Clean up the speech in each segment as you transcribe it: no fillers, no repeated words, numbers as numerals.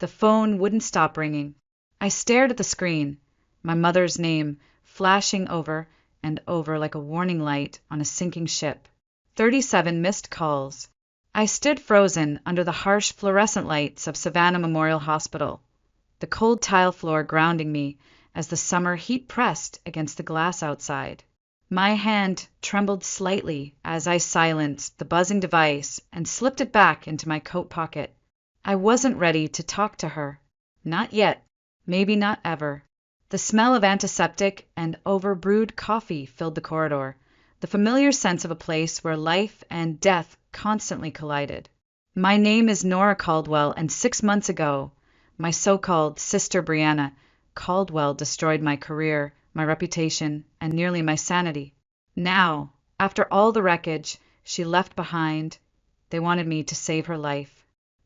The phone wouldn't stop ringing. I stared at the screen, my mother's name flashing over and over like a warning light on a sinking ship. 37 missed calls. I stood frozen under the harsh fluorescent lights of Savannah Memorial Hospital, the cold tile floor grounding me as the summer heat pressed against the glass outside. My hand trembled slightly as I silenced the buzzing device and slipped it back into my coat pocket. I wasn't ready to talk to her. Not yet. Maybe not ever. The smell of antiseptic and overbrewed coffee filled the corridor, the familiar sense of a place where life and death constantly collided. My name is Nora Caldwell, and 6 months ago, my so-called sister Brianna Caldwell destroyed my career, my reputation, and nearly my sanity. Now, after all the wreckage she left behind, they wanted me to save her life.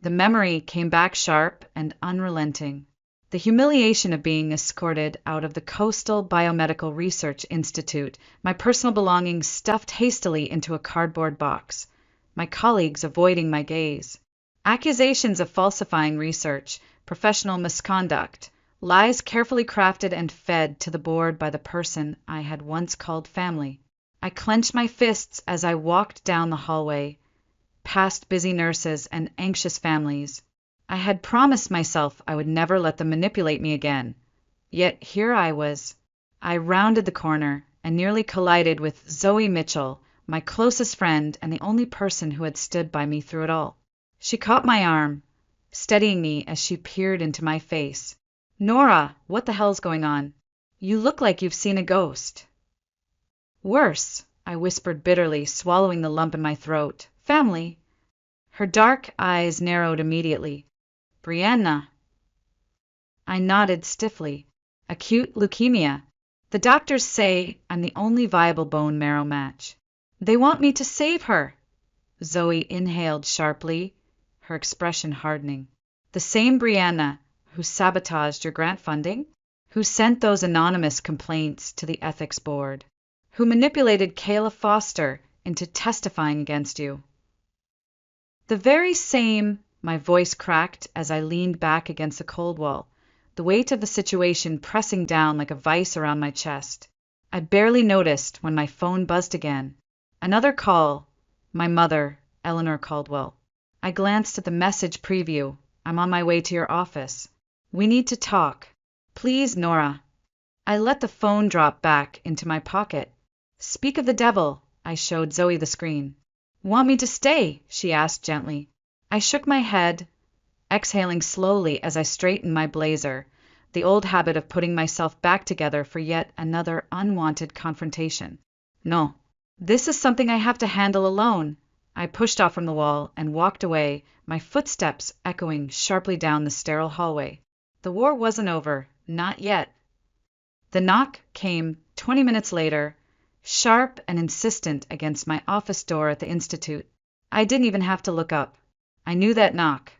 The memory came back sharp and unrelenting. The humiliation of being escorted out of the Coastal Biomedical Research Institute, my personal belongings stuffed hastily into a cardboard box, my colleagues avoiding my gaze. Accusations of falsifying research, professional misconduct, lies carefully crafted and fed to the board by the person I had once called family. I clenched my fists as I walked down the hallway, past busy nurses and anxious families. I had promised myself I would never let them manipulate me again. Yet here I was. I rounded the corner and nearly collided with Zoe Mitchell, my closest friend and the only person who had stood by me through it all. She caught my arm, steadying me as she peered into my face. "Nora, what the hell's going on? You look like you've seen a ghost." "Worse," I whispered bitterly, swallowing the lump in my throat. "Family." Her dark eyes narrowed immediately. "Brianna." I nodded stiffly. "Acute leukemia. The doctors say I'm the only viable bone marrow match. They want me to save her." Zoe inhaled sharply, her expression hardening. "The same Brianna who sabotaged your grant funding? Who sent those anonymous complaints to the ethics board? Who manipulated Kayla Foster into testifying against you?" "The very same," my voice cracked as I leaned back against the cold wall, the weight of the situation pressing down like a vice around my chest. I barely noticed when my phone buzzed again. Another call. My mother, Eleanor Caldwell. I glanced at the message preview. "I'm on my way to your office. We need to talk. Please, Nora." I let the phone drop back into my pocket. "Speak of the devil." I showed Zoe the screen. "Want me to stay?" she asked gently. I shook my head, exhaling slowly as I straightened my blazer, the old habit of putting myself back together for yet another unwanted confrontation. "No. This is something I have to handle alone." I pushed off from the wall and walked away, my footsteps echoing sharply down the sterile hallway. The war wasn't over. Not yet. The knock came 20 minutes later, sharp and insistent against my office door at the Institute. I didn't even have to look up. I knew that knock.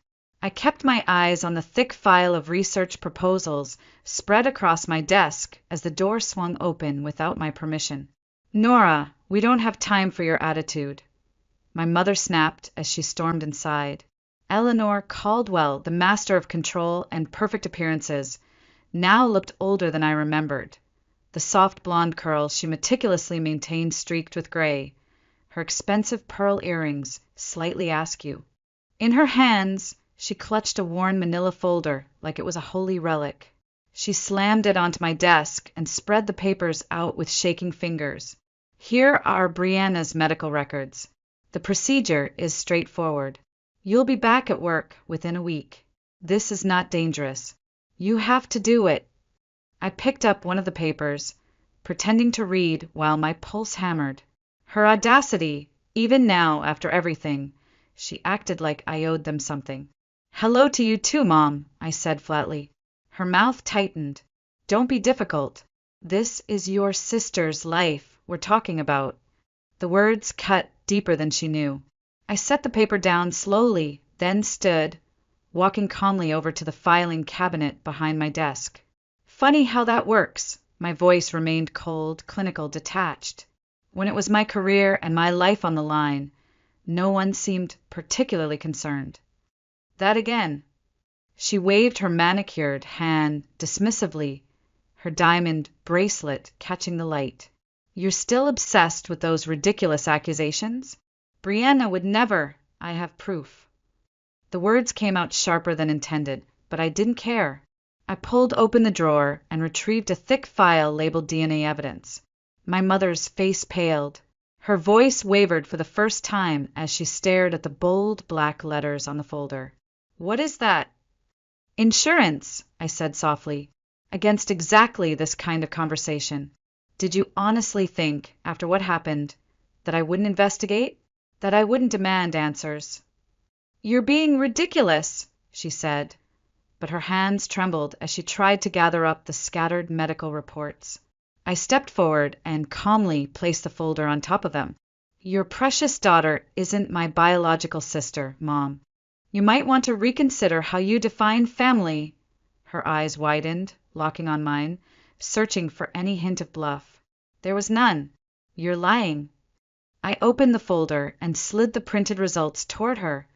I kept my eyes on the thick file of research proposals spread across my desk as the door swung open without my permission. "Nora, we don't have time for your attitude," my mother snapped as she stormed inside. Eleanor Caldwell, the master of control and perfect appearances, now looked older than I remembered. The soft blonde curls she meticulously maintained streaked with gray, her expensive pearl earrings slightly askew. In her hands, she clutched a worn manila folder like it was a holy relic. She slammed it onto my desk and spread the papers out with shaking fingers. "Here are Brianna's medical records. The procedure is straightforward. You'll be back at work within a week. This is not dangerous. You have to do it." I picked up one of the papers, pretending to read while my pulse hammered. Her audacity, even now after everything, she acted like I owed them something. "Hello to you too, Mom," I said flatly. Her mouth tightened. "Don't be difficult. This is your sister's life we're talking about." The words cut deeper than she knew. I set the paper down slowly, then stood, walking calmly over to the filing cabinet behind my desk. "Funny how that works." My voice remained cold, clinical, detached. When it was my career and my life on the line, no one seemed particularly concerned. "That again." She waved her manicured hand dismissively, her diamond bracelet catching the light. You're still obsessed with those ridiculous accusations? Brianna would never. I have proof. The words came out sharper than intended, but I didn't care. I pulled open the drawer and retrieved a thick file labeled DNA evidence. My mother's face paled. Her voice wavered for the first time as she stared at the bold black letters on the folder. What is that? Insurance, I said softly, against exactly this kind of conversation. Did you honestly think, after what happened, that I wouldn't investigate? That I wouldn't demand answers? You're being ridiculous, she said, but her hands trembled as she tried to gather up the scattered medical reports. I stepped forward and calmly placed the folder on top of them. Your precious daughter isn't my biological sister, Mom. You might want to reconsider how you define family. Her eyes widened, locking on mine, searching for any hint of bluff. There was none. You're lying. I opened the folder and slid the printed results toward her,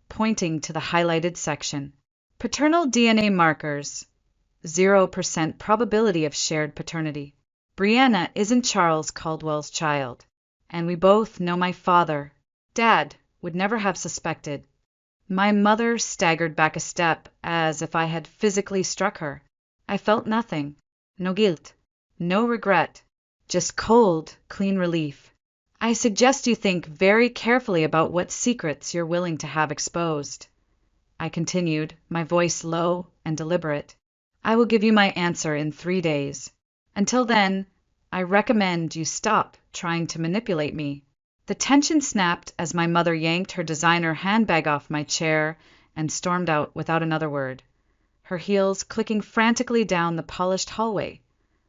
pointing to the highlighted section. Paternal DNA markers. 0% probability of shared paternity. Brianna isn't Charles Caldwell's child, and we both know my father. Dad would never have suspected. My mother staggered back a step, as if I had physically struck her. I felt nothing. No guilt. No regret. Just cold, clean relief. I suggest you think very carefully about what secrets you're willing to have exposed. I continued, my voice low and deliberate. I will give you my answer in 3 days. Until then, I recommend you stop trying to manipulate me. The tension snapped as my mother yanked her designer handbag off my chair and stormed out without another word, her heels clicking frantically down the polished hallway.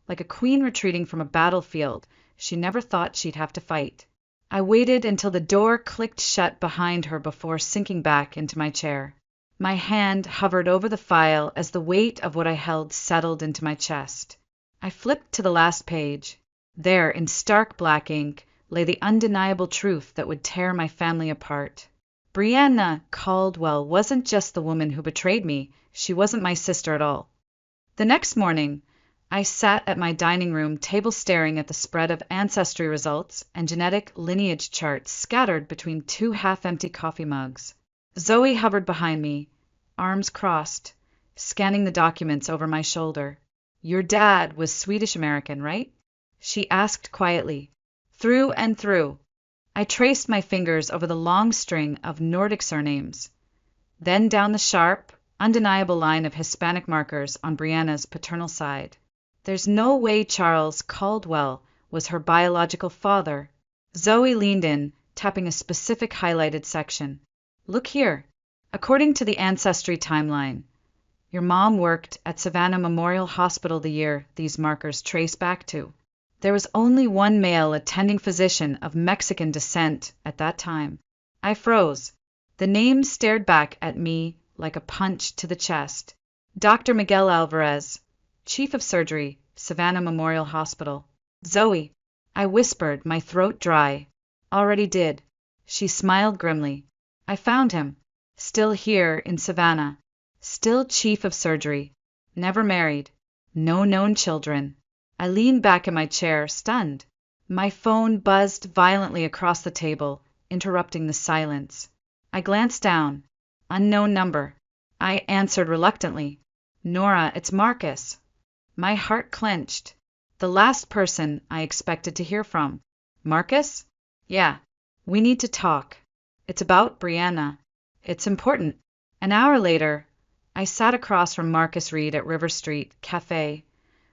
Like a queen retreating from a battlefield, she never thought she'd have to fight. I waited until the door clicked shut behind her before sinking back into my chair. My hand hovered over the file as the weight of what I held settled into my chest. I flipped to the last page. There, in stark black ink, lay the undeniable truth that would tear my family apart. Brianna Caldwell wasn't just the woman who betrayed me. She wasn't my sister at all. The next morning, I sat at my dining room table staring at the spread of ancestry results and genetic lineage charts scattered between 2 half-empty coffee mugs. Zoe hovered behind me, arms crossed, scanning the documents over my shoulder. Your dad was Swedish-American, right? She asked quietly. Through and through. I traced my fingers over the long string of Nordic surnames, then down the sharp, undeniable line of Hispanic markers on Brianna's paternal side. There's no way Charles Caldwell was her biological father. Zoe leaned in, tapping a specific highlighted section. Look here. According to the ancestry timeline, your mom worked at Savannah Memorial Hospital the year these markers trace back to. There was only one male attending physician of Mexican descent at that time. I froze. The name stared back at me like a punch to the chest. Dr. Miguel Alvarez, Chief of Surgery, Savannah Memorial Hospital. Zoe, I whispered, my throat dry. Already did. She smiled grimly. I found him. Still here in Savannah. Still Chief of Surgery. Never married. No known children. I leaned back in my chair, stunned. My phone buzzed violently across the table, interrupting the silence. I glanced down. Unknown number. I answered reluctantly. Nora, it's Marcus. My heart clenched. The last person I expected to hear from. Marcus? Yeah. We need to talk. It's about Brianna. It's important. An hour later, I sat across from Marcus Reed at River Street Cafe,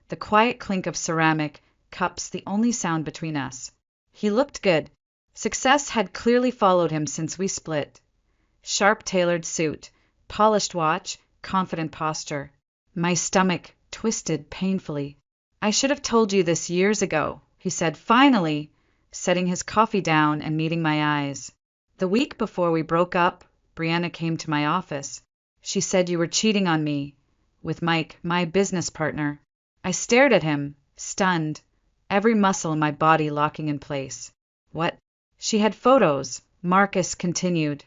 the quiet clink of ceramic cups the only sound between us. He looked good. Success had clearly followed him since we split. Sharp tailored suit, polished watch, confident posture. My stomach twisted painfully. I should have told you this years ago, he said finally, setting his coffee down and meeting my eyes. The week before we broke up, Brianna came to my office. She said you were cheating on me with Mike, my business partner. I stared at him, stunned, every muscle in my body locking in place. What? She had photos, Marcus continued,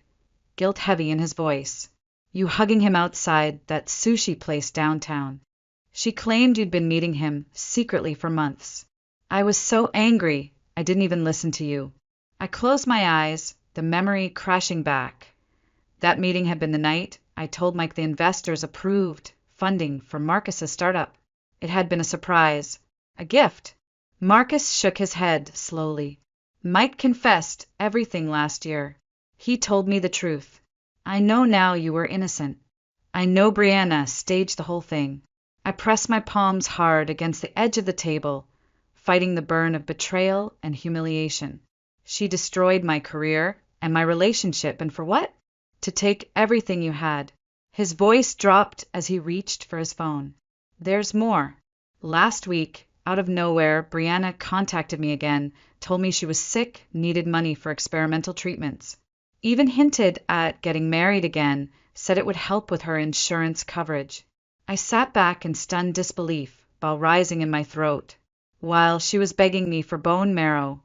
guilt heavy in his voice. You hugging him outside that sushi place downtown. She claimed you'd been meeting him secretly for months. I was so angry, I didn't even listen to you. I closed my eyes, the memory crashing back. That meeting had been the night I told Mike the investors approved funding for Marcus's startup. It had been a surprise, a gift. Marcus shook his head slowly. Mike confessed everything last year. He told me the truth. I know now you were innocent. I know Brianna staged the whole thing. I pressed my palms hard against the edge of the table, fighting the burn of betrayal and humiliation. She destroyed my career and my relationship, and for what? To take everything you had. His voice dropped as he reached for his phone. There's more. Last week, out of nowhere, Brianna contacted me again, told me she was sick, needed money for experimental treatments. Even hinted at getting married again, said it would help with her insurance coverage. I sat back in stunned disbelief, while rising in my throat. While she was begging me for bone marrow,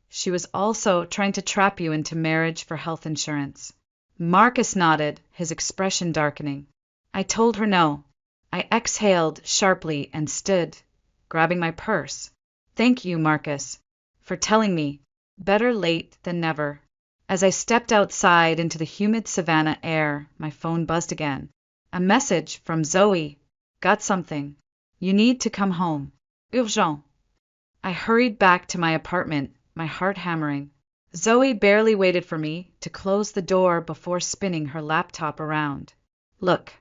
she was also trying to trap you into marriage for health insurance. Marcus nodded, his expression darkening. I told her no. I exhaled sharply and stood, grabbing my purse. Thank you, Marcus, for telling me. Better late than never. As I stepped outside into the humid savannah air, my phone buzzed again. A message from Zoe. Got something. You need to come home. Urgent. I hurried back to my apartment, my heart hammering. Zoe barely waited for me to close the door before spinning her laptop around. Look.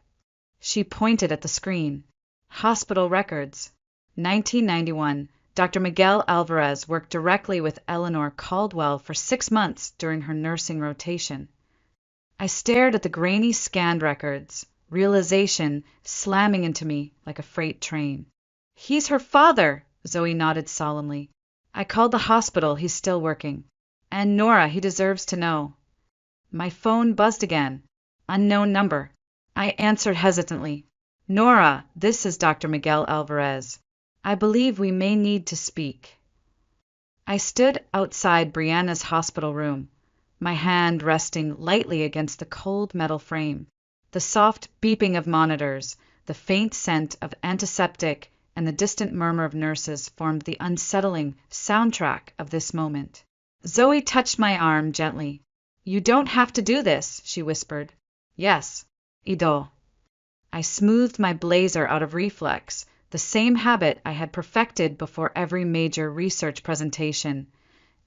She pointed at the screen. Hospital records. 1991. Dr. Miguel Alvarez worked directly with Eleanor Caldwell for 6 months during her nursing rotation. I stared at the grainy scanned records, realization slamming into me like a freight train. He's her father, Zoe nodded solemnly. I called the hospital, he's still working. And Nora, he deserves to know. My phone buzzed again. Unknown number. I answered hesitantly. Nora, this is Dr. Miguel Alvarez. I believe we may need to speak. I stood outside Brianna's hospital room, my hand resting lightly against the cold metal frame. The soft beeping of monitors, the faint scent of antiseptic, and the distant murmur of nurses formed the unsettling soundtrack of this moment. Zoe touched my arm gently. You don't have to do this, she whispered. Yes, Ido. I smoothed my blazer out of reflex, the same habit I had perfected before every major research presentation,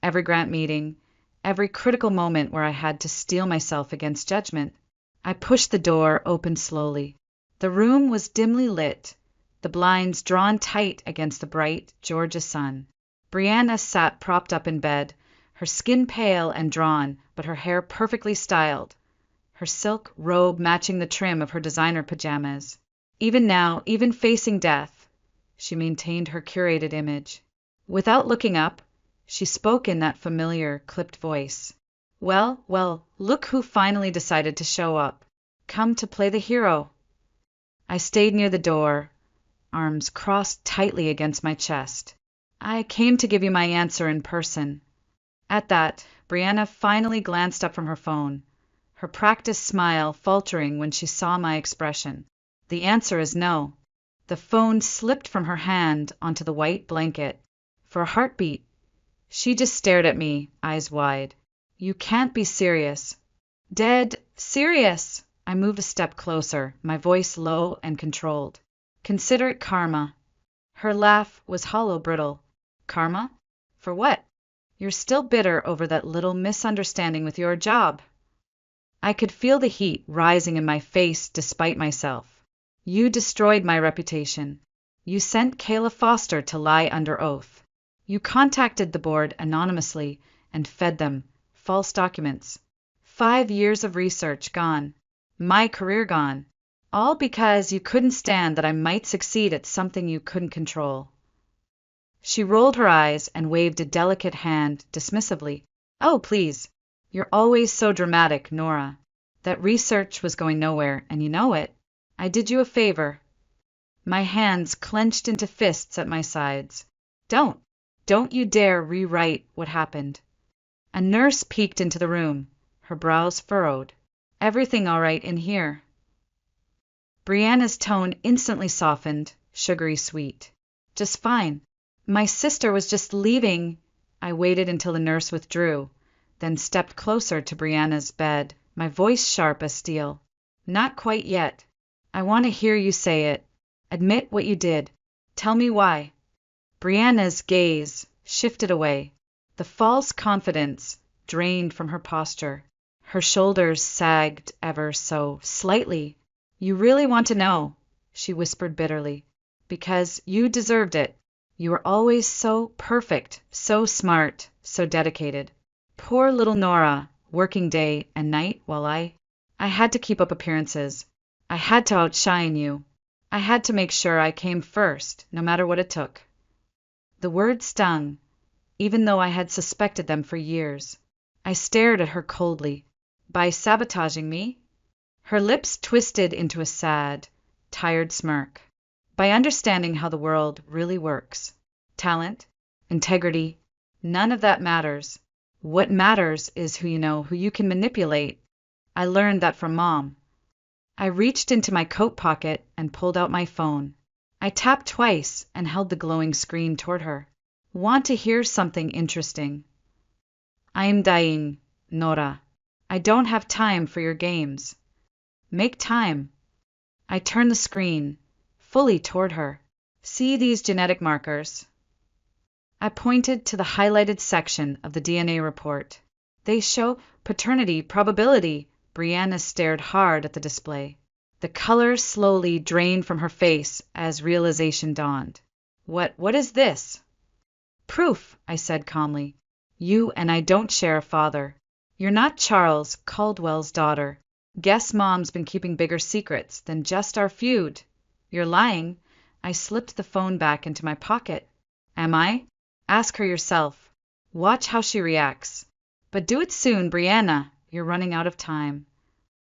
every grant meeting, every critical moment where I had to steel myself against judgment. I pushed the door open slowly. The room was dimly lit, the blinds drawn tight against the bright Georgia sun. Brianna sat propped up in bed, her skin pale and drawn, but her hair perfectly styled, her silk robe matching the trim of her designer pajamas. Even now, even facing death, she maintained her curated image. Without looking up, she spoke in that familiar, clipped voice. Well, look who finally decided to show up. Come to play the hero. I stayed near the door, arms crossed tightly against my chest. I came to give you my answer in person. At that, Brianna finally glanced up from her phone, her practiced smile faltering when she saw my expression. The answer is no. The phone slipped from her hand onto the white blanket. For a heartbeat, she just stared at me, eyes wide. You can't be serious. Dead serious! I moved a step closer, my voice low and controlled. Consider it karma. Her laugh was hollow brittle. Karma? For what? You're still bitter over that little misunderstanding with your job. I could feel the heat rising in my face despite myself. You destroyed my reputation. You sent Kayla Foster to lie under oath. You contacted the board anonymously and fed them false documents. 5 years of research gone. My career gone. All because you couldn't stand that I might succeed at something you couldn't control. She rolled her eyes and waved a delicate hand dismissively. Oh, please. You're always so dramatic, Nora. That research was going nowhere, and you know it. I did you a favor. My hands clenched into fists at my sides. Don't you dare rewrite what happened. A nurse peeked into the room, her brows furrowed. Everything all right in here? Brianna's tone instantly softened, sugary sweet. Just fine. My sister was just leaving. I waited until the nurse withdrew, then stepped closer to Brianna's bed, my voice sharp as steel. Not quite yet. I want to hear you say it. Admit what you did. Tell me why. Brianna's gaze shifted away. The false confidence drained from her posture. Her shoulders sagged ever so slightly. You really want to know, she whispered bitterly. Because you deserved it. You were always so perfect, so smart, so dedicated. Poor little Nora, working day and night while I had to keep up appearances. I had to outshine you. I had to make sure I came first, no matter what it took. The words stung, even though I had suspected them for years. I stared at her coldly. By sabotaging me? Her lips twisted into a sad, tired smirk. By understanding how the world really works. Talent, integrity, none of that matters. What matters is who you know, who you can manipulate. I learned that from Mom. I reached into my coat pocket and pulled out my phone. I tapped twice and held the glowing screen toward her. Want to hear something interesting? I'm dying, Nora. I don't have time for your games. Make time. I turned the screen fully toward her. See these genetic markers? I pointed to the highlighted section of the DNA report. They show paternity probability. Brianna stared hard at the display. The color slowly drained from her face as realization dawned. What is this? Proof, I said calmly. You and I don't share a father. You're not Charles Caldwell's daughter. Guess Mom's been keeping bigger secrets than just our feud. You're lying. I slipped the phone back into my pocket. Am I? Ask her yourself. Watch how she reacts. But do it soon, Brianna. You're running out of time.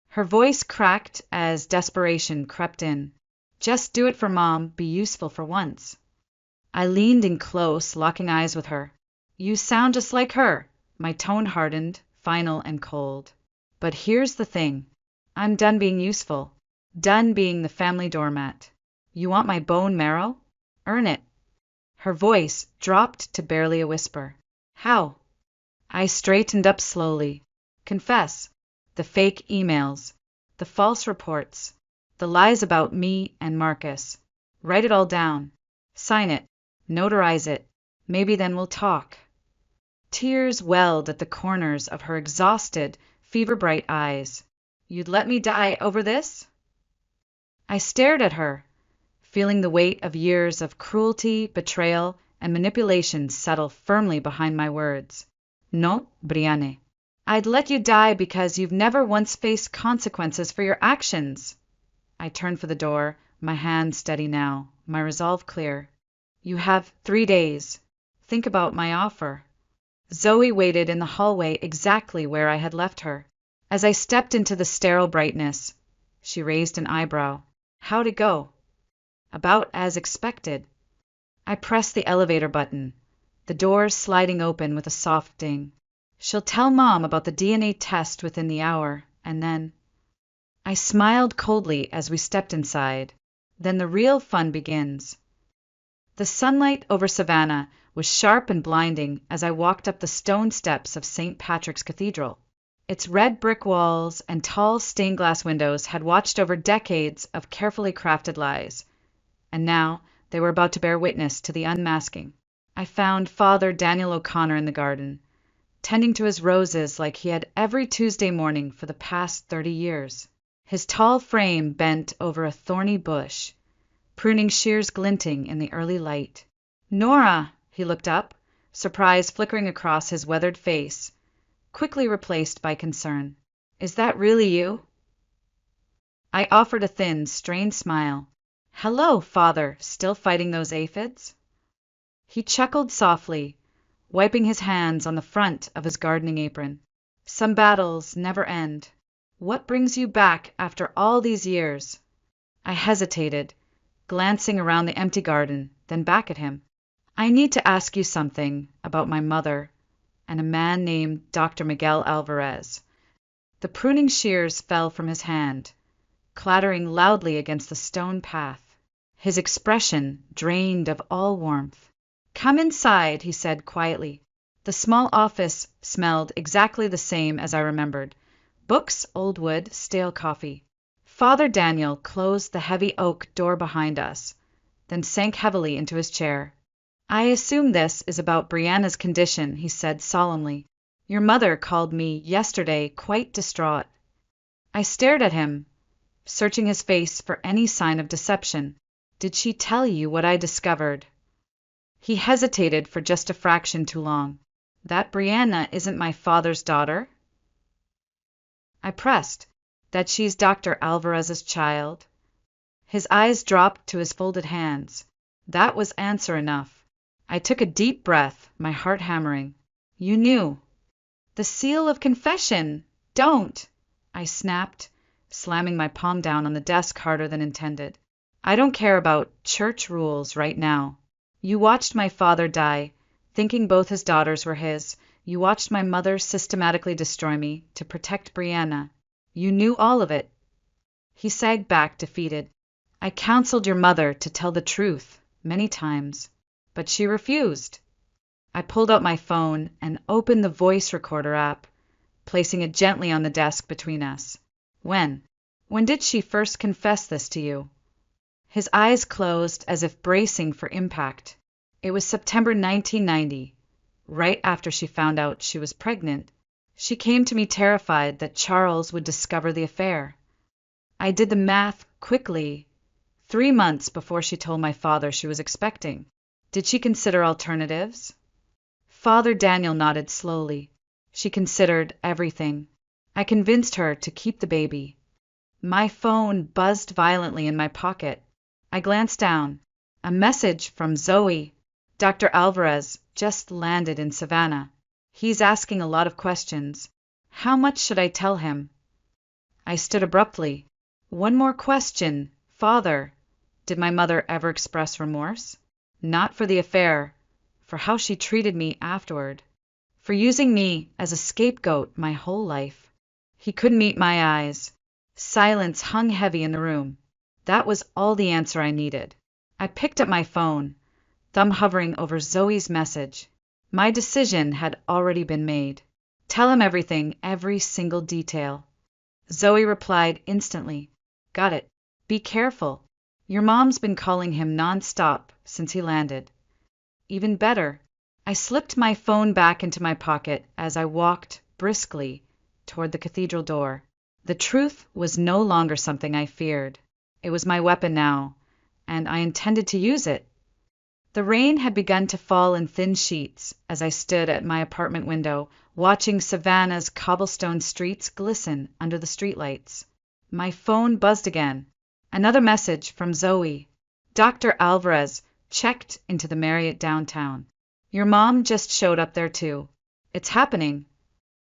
Her voice cracked as desperation crept in. Just do it for Mom. Be useful for once. I leaned in close, locking eyes with her. You sound just like her. My tone hardened, final and cold. But here's the thing. I'm done being useful. Done being the family doormat. You want my bone marrow? Earn it. Her voice dropped to barely a whisper. How? I straightened up slowly. Confess. The fake emails. The false reports. The lies about me and Marcus. Write it all down. Sign it. Notarize it. Maybe then we'll talk. Tears welled at the corners of her exhausted, fever-bright eyes. You'd let me die over this? I stared at her, feeling the weight of years of cruelty, betrayal, and manipulation settle firmly behind my words. No, Brianne. I'd let you die because you've never once faced consequences for your actions. I turned for the door, my hand steady now, my resolve clear. You have 3 days. Think about my offer. Zoe waited in the hallway exactly where I had left her. As I stepped into the sterile brightness, she raised an eyebrow. How'd it go? About as expected. I pressed the elevator button, the door sliding open with a soft ding. She'll tell Mom about the DNA test within the hour, and then... I smiled coldly as we stepped inside. Then the real fun begins. The sunlight over Savannah was sharp and blinding as I walked up the stone steps of St. Patrick's Cathedral. Its red brick walls and tall stained glass windows had watched over decades of carefully crafted lies, and now they were about to bear witness to the unmasking. I found Father Daniel O'Connor in the garden, tending to his roses like he had every Tuesday morning for the past 30 years. His tall frame bent over a thorny bush, pruning shears glinting in the early light. Nora! He looked up, surprise flickering across his weathered face, quickly replaced by concern. Is that really you? I offered a thin, strained smile. Hello, Father, still fighting those aphids? He chuckled softly, wiping his hands on the front of his gardening apron. Some battles never end. What brings you back after all these years? I hesitated, glancing around the empty garden, then back at him. I need to ask you something about my mother and a man named Dr. Miguel Alvarez. The pruning shears fell from his hand, clattering loudly against the stone path. His expression drained of all warmth. "Come inside," he said quietly. The small office smelled exactly the same as I remembered. Books, old wood, stale coffee. Father Daniel closed the heavy oak door behind us, then sank heavily into his chair. "I assume this is about Brianna's condition," he said solemnly. "Your mother called me yesterday quite distraught." I stared at him, searching his face for any sign of deception. "Did she tell you what I discovered?" He hesitated for just a fraction too long. "That Brianna isn't my father's daughter?" I pressed. "That she's Dr. Alvarez's child?" His eyes dropped to his folded hands. That was answer enough. I took a deep breath, my heart hammering. "You knew." "The seal of confession! Don't!" I snapped, slamming my palm down on the desk harder than intended. "I don't care about church rules right now. You watched my father die, thinking both his daughters were his. You watched my mother systematically destroy me to protect Brianna. You knew all of it." He sagged back, defeated. "I counseled your mother to tell the truth, many times, but she refused." I pulled out my phone and opened the voice recorder app, placing it gently on the desk between us. "When did she first confess this to you?" His eyes closed as if bracing for impact. "It was September 1990, right after she found out she was pregnant. She came to me terrified that Charles would discover the affair. I did the math quickly. 3 months before she told my father she was expecting. Did she consider alternatives?" Father Daniel nodded slowly. "She considered everything. I convinced her to keep the baby." My phone buzzed violently in my pocket. I glanced down. A message from Zoe. "Dr. Alvarez just landed in Savannah. He's asking a lot of questions. How much should I tell him?" I stood abruptly. "One more question, Father. Did my mother ever express remorse? Not for the affair, for how she treated me afterward, for using me as a scapegoat my whole life." He couldn't meet my eyes. Silence hung heavy in the room. That was all the answer I needed. I picked up my phone, thumb hovering over Zoe's message. My decision had already been made. Tell him everything, every single detail. Zoe replied instantly. "Got it. Be careful. Your mom's been calling him nonstop since he landed." Even better. I slipped my phone back into my pocket as I walked briskly toward the cathedral door. The truth was no longer something I feared. It was my weapon now, and I intended to use it. The rain had begun to fall in thin sheets as I stood at my apartment window, watching Savannah's cobblestone streets glisten under the streetlights. My phone buzzed again. Another message from Zoe. "Dr. Alvarez checked into the Marriott downtown. Your mom just showed up there too. It's happening."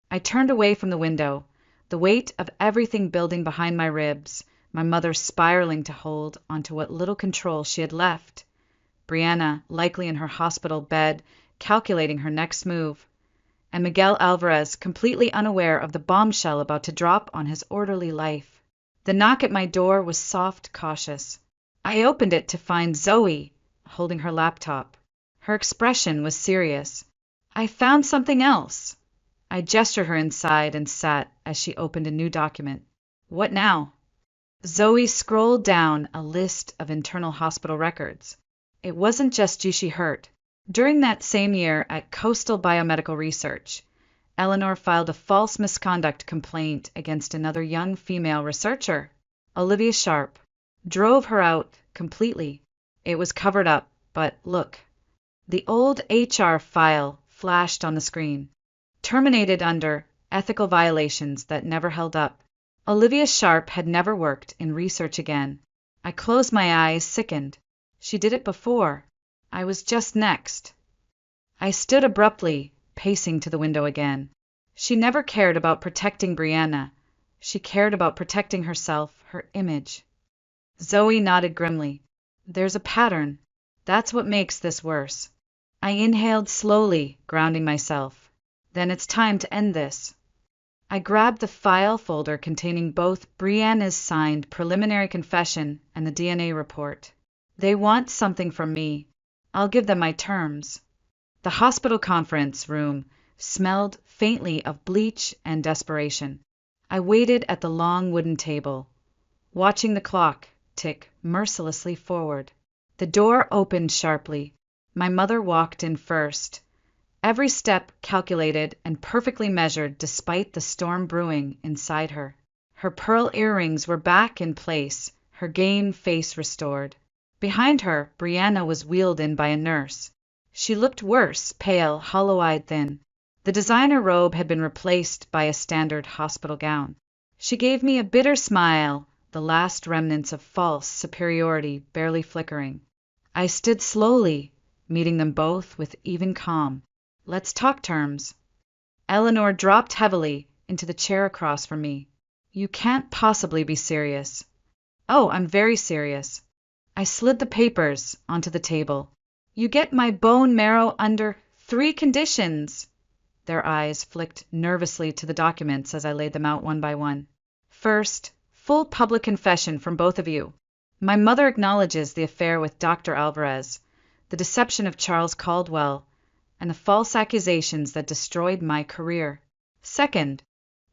I turned away from the window, the weight of everything building behind my ribs, my mother spiraling to hold onto what little control she had left. Brianna likely in her hospital bed, calculating her next move, and Miguel Alvarez completely unaware of the bombshell about to drop on his orderly life. The knock at my door was soft, cautious. I opened it to find Zoe holding her laptop. Her expression was serious. "I found something else." I gestured her inside and sat as she opened a new document. "What now?" Zoe scrolled down a list of internal hospital records. It wasn't just Jushi Hurt. During that same year at Coastal Biomedical Research, Eleanor filed a false misconduct complaint against another young female researcher, Olivia Sharp. Drove her out completely. It was covered up, but look. The old HR file flashed on the screen. Terminated under ethical violations that never held up. Olivia Sharp had never worked in research again. I closed my eyes, sickened. She did it before. I was just next. I stood abruptly, pacing to the window again. She never cared about protecting Brianna. She cared about protecting herself, her image. Zoe nodded grimly. "There's a pattern. That's what makes this worse." I inhaled slowly, grounding myself. "Then it's time to end this." I grabbed the file folder containing both Brianna's signed preliminary confession and the DNA report. They want something from me. I'll give them my terms. The hospital conference room smelled faintly of bleach and desperation. I waited at the long wooden table, watching the clock tick mercilessly forward. The door opened sharply. My mother walked in first, every step calculated and perfectly measured despite the storm brewing inside her. Her pearl earrings were back in place, her game face restored. Behind her, Brianna was wheeled in by a nurse. She looked worse, pale, hollow-eyed, thin. The designer robe had been replaced by a standard hospital gown. She gave me a bitter smile, the last remnants of false superiority barely flickering. I stood slowly, meeting them both with even calm. Let's talk terms. Eleanor dropped heavily into the chair across from me. You can't possibly be serious. Oh, I'm very serious. I slid the papers onto the table. You get my bone marrow under 3 conditions. Their eyes flicked nervously to the documents as I laid them out one by one. First, full public confession from both of you. My mother acknowledges the affair with Dr. Alvarez, the deception of Charles Caldwell, and the false accusations that destroyed my career. Second,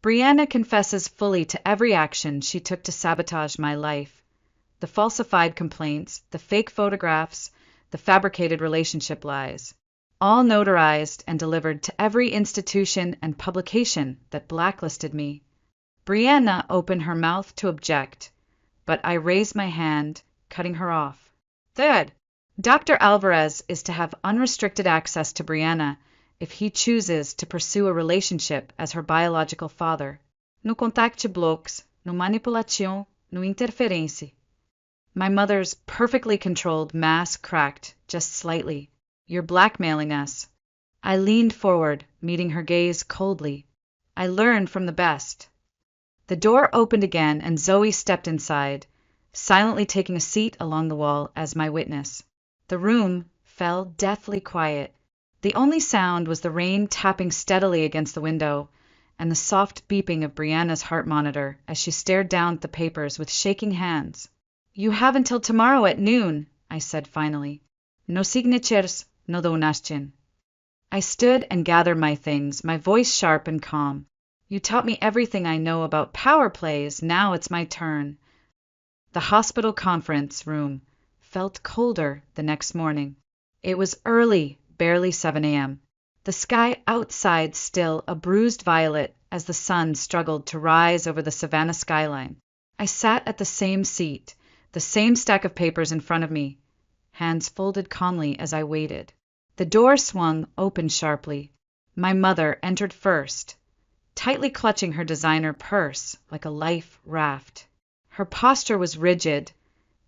Brianna confesses fully to every action she took to sabotage my life. The falsified complaints, the fake photographs, the fabricated relationship lies, all notarized and delivered to every institution and publication that blacklisted me. Brianna opened her mouth to object, but I raised my hand, cutting her off. Third, Dr. Alvarez is to have unrestricted access to Brianna if he chooses to pursue a relationship as her biological father. No contacte bloques, no manipulação, no interferência. My mother's perfectly controlled mask cracked just slightly. You're blackmailing us. I leaned forward, meeting her gaze coldly. I learned from the best. The door opened again and Zoe stepped inside, silently taking a seat along the wall as my witness. The room fell deathly quiet. The only sound was the rain tapping steadily against the window and the soft beeping of Brianna's heart monitor as she stared down at the papers with shaking hands. You have until tomorrow at noon, I said finally. No signatures, no donation. I stood and gathered my things, my voice sharp and calm. You taught me everything I know about power plays. Now it's my turn. The hospital conference room felt colder the next morning. It was early, barely 7 a.m. The sky outside still a bruised violet as the sun struggled to rise over the savannah skyline. I sat at the same seat, the same stack of papers in front of me, hands folded calmly as I waited. The door swung open sharply. My mother entered first, tightly clutching her designer purse like a life raft. Her posture was rigid,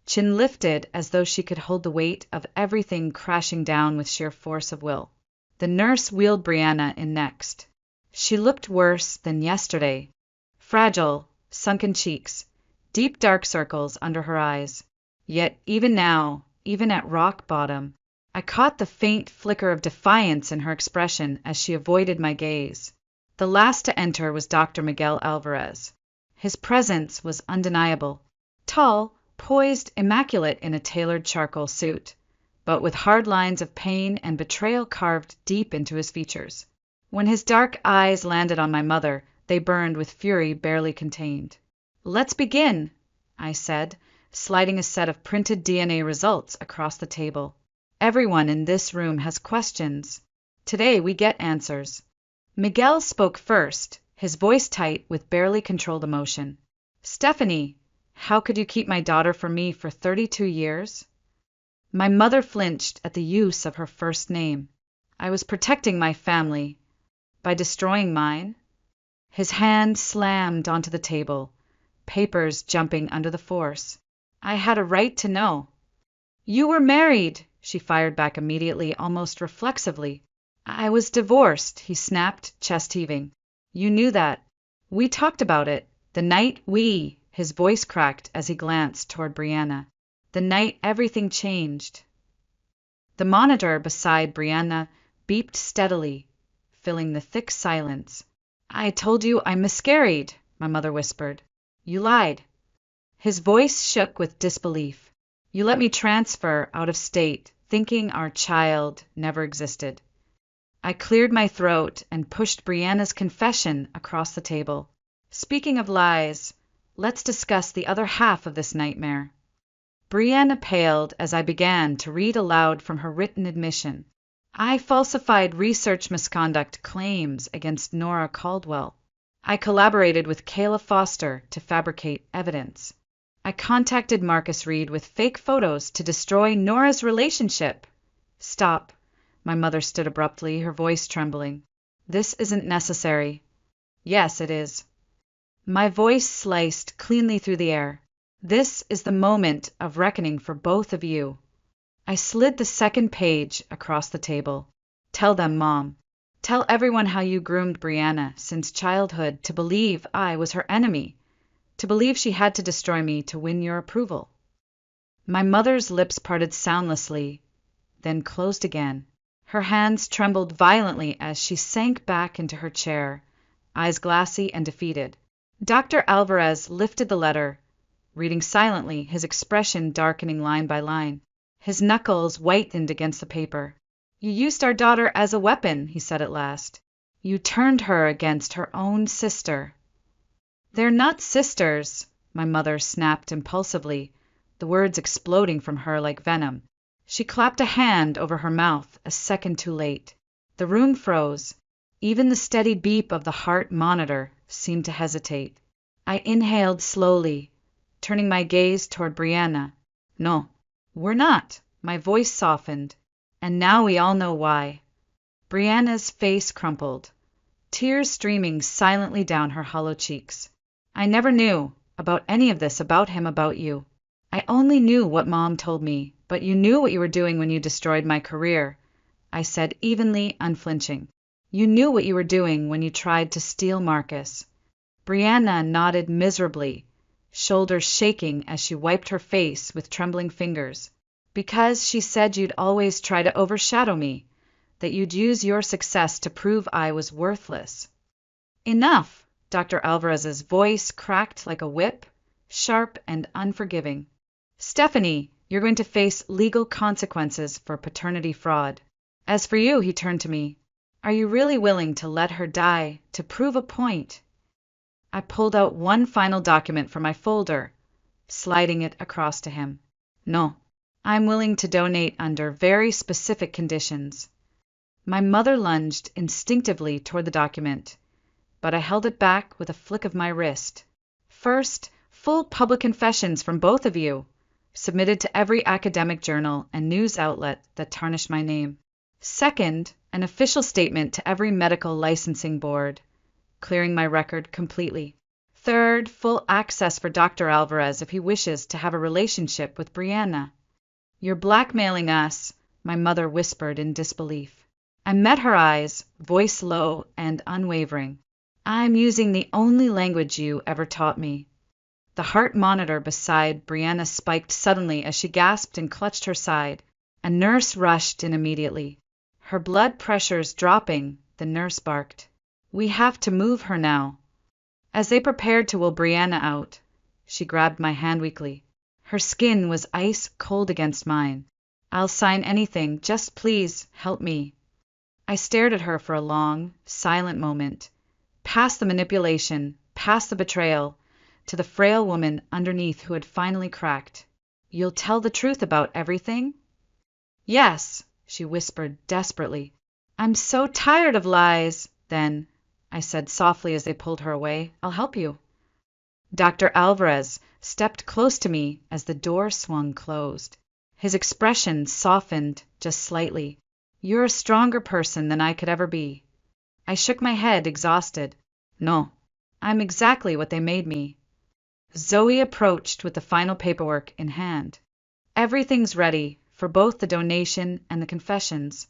chin lifted as though she could hold the weight of everything crashing down with sheer force of will. The nurse wheeled Brianna in next. She looked worse than yesterday. Fragile, sunken cheeks, deep dark circles under her eyes. Yet even now, even at rock bottom, I caught the faint flicker of defiance in her expression as she avoided my gaze. The last to enter was Dr. Miguel Alvarez. His presence was undeniable. Tall, poised, immaculate in a tailored charcoal suit, but with hard lines of pain and betrayal carved deep into his features. When his dark eyes landed on my mother, they burned with fury barely contained. Let's begin, I said, sliding a set of printed DNA results across the table. Everyone in this room has questions. Today we get answers. Miguel spoke first, his voice tight with barely controlled emotion. Stephanie, how could you keep my daughter from me for 32 years? My mother flinched at the use of her first name. I was protecting my family. By destroying mine? His hand slammed onto the table, papers jumping under the force. I had a right to know. You were married, she fired back immediately, almost reflexively. I was divorced, he snapped, chest heaving. You knew that. We talked about it. The night his voice cracked as he glanced toward Brianna. The night everything changed. The monitor beside Brianna beeped steadily, filling the thick silence. I told you I miscarried, my mother whispered. You lied. His voice shook with disbelief. You let me transfer out of state, thinking our child never existed. I cleared my throat and pushed Brianna's confession across the table. Speaking of lies, let's discuss the other half of this nightmare. Brianna paled as I began to read aloud from her written admission. I falsified research misconduct claims against Nora Caldwell. I collaborated with Kayla Foster to fabricate evidence. I contacted Marcus Reed with fake photos to destroy Nora's relationship. Stop. My mother stood abruptly, her voice trembling. This isn't necessary. Yes, it is. My voice sliced cleanly through the air. This is the moment of reckoning for both of you. I slid the second page across the table. Tell them, Mom. Tell everyone how you groomed Brianna since childhood to believe I was her enemy, to believe she had to destroy me to win your approval. My mother's lips parted soundlessly, then closed again. Her hands trembled violently as she sank back into her chair, eyes glassy and defeated. Dr. Alvarez lifted the letter, reading silently, his expression darkening line by line. His knuckles whitened against the paper. You used our daughter as a weapon, he said at last. You turned her against her own sister. They're not sisters, my mother snapped impulsively, the words exploding from her like venom. She clapped a hand over her mouth a second too late. The room froze. Even the steady beep of the heart monitor seemed to hesitate. I inhaled slowly, turning my gaze toward Brianna. No, we're not. My voice softened. And now we all know why. Brianna's face crumpled, tears streaming silently down her hollow cheeks. I never knew about any of this about him, about you. I only knew what Mom told me, but you knew what you were doing when you destroyed my career, I said evenly, unflinching. You knew what you were doing when you tried to steal Marcus. Brianna nodded miserably, shoulders shaking as she wiped her face with trembling fingers. Because she said you'd always try to overshadow me, that you'd use your success to prove I was worthless. Enough! Dr. Alvarez's voice cracked like a whip, sharp and unforgiving. Stephanie, you're going to face legal consequences for paternity fraud. As for you, he turned to me, are you really willing to let her die to prove a point? I pulled out one final document from my folder, sliding it across to him. No, I'm willing to donate under very specific conditions. My mother lunged instinctively toward the document, but I held it back with a flick of my wrist. First, full public confessions from both of you, submitted to every academic journal and news outlet that tarnished my name. Second, an official statement to every medical licensing board, clearing my record completely. Third, full access for Dr. Alvarez if he wishes to have a relationship with Brianna. You're blackmailing us, my mother whispered in disbelief. I met her eyes, voice low and unwavering. I'm using the only language you ever taught me. The heart monitor beside Brianna spiked suddenly as she gasped and clutched her side. A nurse rushed in immediately. Her blood pressures dropping, the nurse barked. We have to move her now. As they prepared to wheel Brianna out, she grabbed my hand weakly. Her skin was ice cold against mine. I'll sign anything, just please help me. I stared at her for a long, silent moment, past the manipulation, past the betrayal, to the frail woman underneath who had finally cracked. You'll tell the truth about everything? Yes, she whispered desperately. I'm so tired of lies. Then, I said softly as they pulled her away, I'll help you. Dr. Alvarez stepped close to me as the door swung closed. His expression softened just slightly. You're a stronger person than I could ever be. I shook my head, exhausted. No, I'm exactly what they made me. Zoe approached with the final paperwork in hand. Everything's ready for both the donation and the confessions.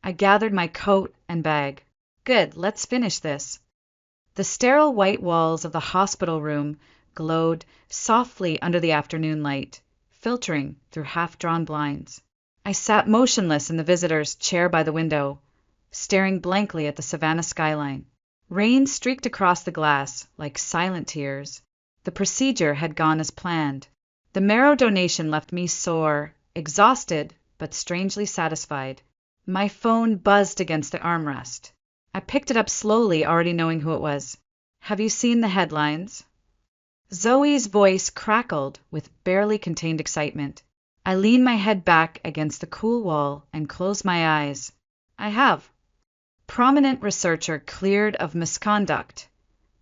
I gathered my coat and bag. Good, let's finish this. The sterile white walls of the hospital room glowed softly under the afternoon light, filtering through half-drawn blinds. I sat motionless in the visitor's chair by the window, staring blankly at the Savannah skyline. Rain streaked across the glass like silent tears. The procedure had gone as planned. The Marrow donation left me sore, exhausted, but strangely satisfied. My phone buzzed against the armrest. I picked it up slowly, already knowing who it was. "Have you seen the headlines?" Zoe's voice crackled with barely contained excitement. I leaned my head back against the cool wall and closed my eyes. "I have. Prominent researcher cleared of misconduct,"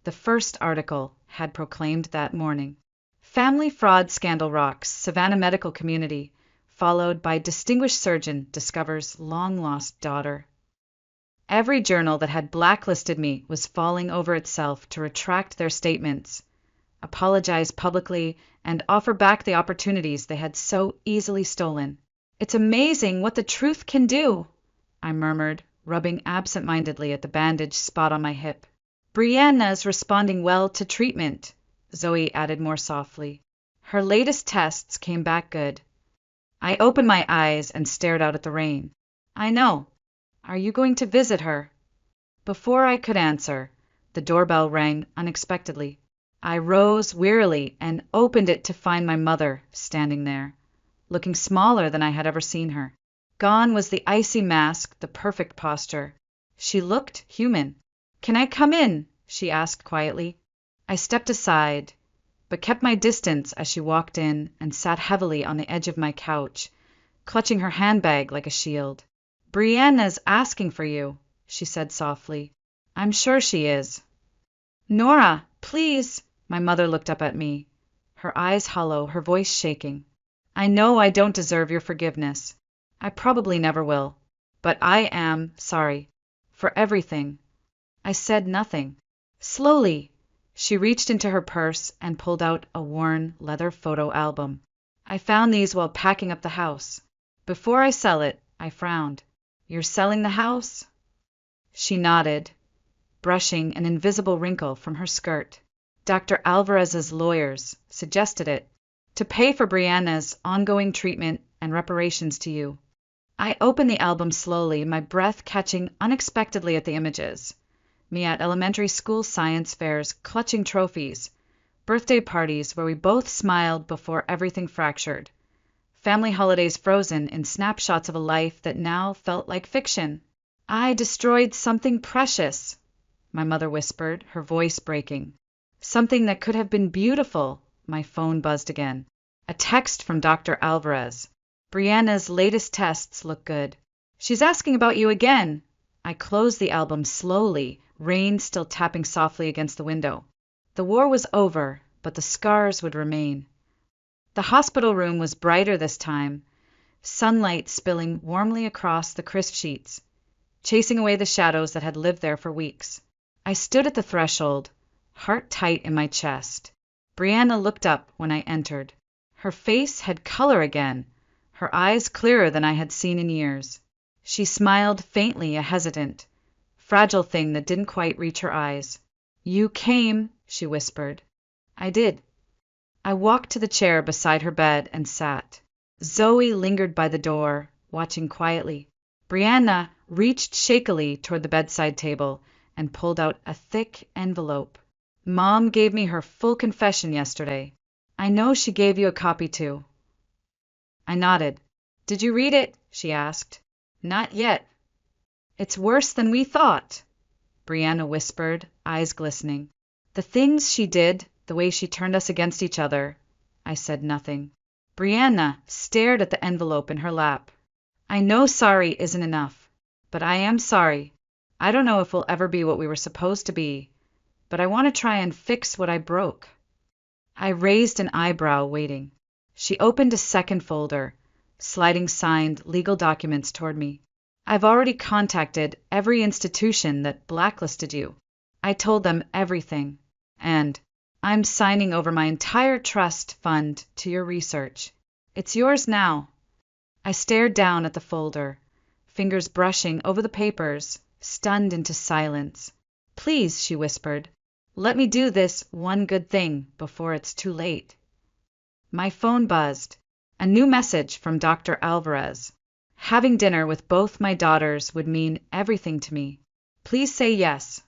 the first article had proclaimed that morning. "Family fraud scandal rocks Savannah medical community," followed by "distinguished surgeon discovers long-lost daughter." Every journal that had blacklisted me was falling over itself to retract their statements, apologize publicly, and offer back the opportunities they had so easily stolen. "It's amazing what the truth can do," I murmured, rubbing absent-mindedly at the bandaged spot on my hip. "Brianna's responding well to treatment," Zoe added more softly. "Her latest tests came back good." I opened my eyes and stared out at the rain. "I know. Are you going to visit her?" Before I could answer, the doorbell rang unexpectedly. I rose wearily and opened it to find my mother standing there, looking smaller than I had ever seen her. Gone was the icy mask, the perfect posture. She looked human. "Can I come in?" she asked quietly. I stepped aside, but kept my distance as she walked in and sat heavily on the edge of my couch, clutching her handbag like a shield. "Brianna's asking for you," she said softly. "I'm sure she is." "Nora, please!" My mother looked up at me, her eyes hollow, her voice shaking. "I know I don't deserve your forgiveness. I probably never will. But I am sorry. For everything." I said nothing. Slowly, she reached into her purse and pulled out a worn leather photo album. "I found these while packing up the house. Before I sell it," I frowned. "You're selling the house?" She nodded, brushing an invisible wrinkle from her skirt. "Dr. Alvarez's lawyers suggested it, to pay for Brianna's ongoing treatment and reparations to you." I opened the album slowly, my breath catching unexpectedly at the images. Me at elementary school science fairs, clutching trophies. Birthday parties where we both smiled before everything fractured. Family holidays frozen in snapshots of a life that now felt like fiction. "I destroyed something precious," my mother whispered, her voice breaking. "Something that could have been beautiful." My phone buzzed again. A text from Dr. Alvarez. "Brianna's latest tests look good. She's asking about you again." I closed the album slowly, rain still tapping softly against the window. The war was over, but the scars would remain. The hospital room was brighter this time, sunlight spilling warmly across the crisp sheets, chasing away the shadows that had lived there for weeks. I stood at the threshold, heart tight in my chest. Brianna looked up when I entered. Her face had color again, her eyes clearer than I had seen in years. She smiled faintly, a hesitant, fragile thing that didn't quite reach her eyes. "You came," she whispered. I did. I walked to the chair beside her bed and sat. Zoe lingered by the door, watching quietly. Brianna reached shakily toward the bedside table and pulled out a thick envelope. "Mom gave me her full confession yesterday. I know she gave you a copy too." I nodded. "Did you read it?" she asked. "Not yet." "It's worse than we thought," Brianna whispered, eyes glistening. "The things she did, the way she turned us against each other." I said nothing. Brianna stared at the envelope in her lap. "I know sorry isn't enough, but I am sorry. I don't know if we'll ever be what we were supposed to be, but I want to try and fix what I broke." I raised an eyebrow, waiting. She opened a second folder, sliding signed legal documents toward me. "I've already contacted every institution that blacklisted you. I told them everything. And I'm signing over my entire trust fund to your research. It's yours now." I stared down at the folder, fingers brushing over the papers, stunned into silence. "Please," she whispered, "let me do this one good thing before it's too late." My phone buzzed. A new message from Dr. Alvarez. Having dinner with both my daughters would mean everything to me. "Please say yes."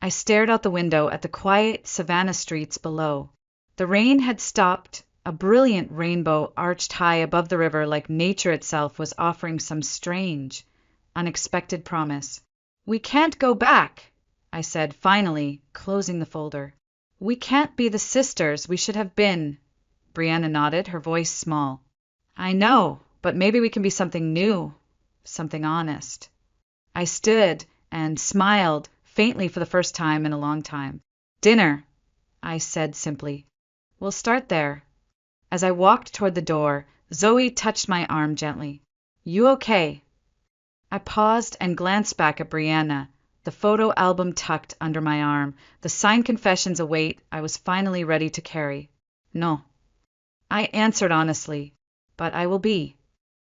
I stared out the window at the quiet Savannah streets below. The rain had stopped. A brilliant rainbow arched high above the river like nature itself was offering some strange, unexpected promise. "We can't go back," I said finally, closing the folder. "We can't be the sisters we should have been." Brianna nodded, her voice small. "I know, but maybe we can be something new, something honest." I stood and smiled, faintly for the first time in a long time. "Dinner," I said simply. "We'll start there." As I walked toward the door, Zoe touched my arm gently. "You okay?" I paused and glanced back at Brianna, the photo album tucked under my arm, the signed confessions a weight I was finally ready to carry. "No," I answered honestly, "but I will be."